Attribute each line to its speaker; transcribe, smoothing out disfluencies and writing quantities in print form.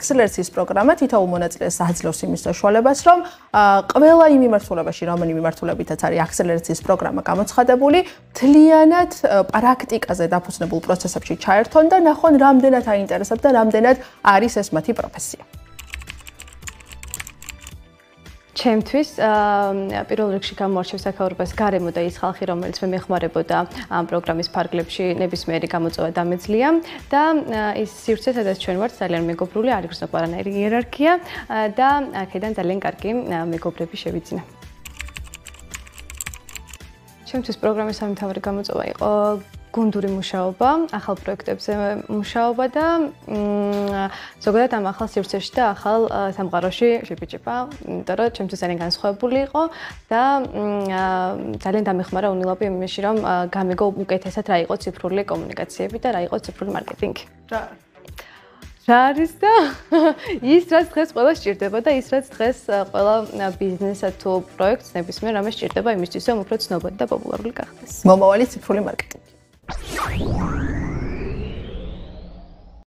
Speaker 1: აქსელერაციის პროგრამა თითოეულ მონაწილეს აძლევს იმის საშუალებას, რომ ყველა იმ მიმართულებაში, რომელი მიმართულებითაც არის აქსელერაციის პროგრამა გამოცხადებული, მთლიანად პრაქტიკაზე დაფუძნებულ პროცესებში ჩაერთონ და ნახონ, რამდენად აინტერესებს და რამდენად არის ეს მათი პროფესია.
Speaker 2: ჩემთვის პირველ რიგში გამოარჩევს აქაურობას გარემო და ის ხალხი, რომელიც მე მეხმარებოდა ამ პროგრამის ფარგლებში ნებისმიერი გამოწვევა დამეძლია და ის სივრცე, სადაც ჩვენ ვართ, ძალიან მეგობრული, არ იგრძნობს არანაირი იერარქია და აქედან ძალიან კარგი მეგობრები შევიძინა. ჩემთვის პროგრამის სამთავარი გამოწვევა იყო გუნდური მუშაობა, ახალ პროექტებზე მუშაობა და ზოგადად ამ ახალ სივრცეში და ახალ სამყაროში შეგიჭება, იმიტომ რომ ჩემთვის ძალიან განსხვავებული იყო და ძალიან დამეხმარა უნილაბი იმაში, რომ გამეგო უკეთესად რა იყო ციფრული კომუნიკაციები და რა იყო ციფრული მარკეტინგი. რა არის და ის რაც დღეს ყველა სჭირდება და ის რაც დღეს ყველა ბიზნესსა თუ პროექტს ნებისმიერ რამეს სჭირდება იმისთვის, რომ უფრო ცნობადი და პოპულარული გახდეს.
Speaker 1: მომავალი ციფრული მარკეტინგი.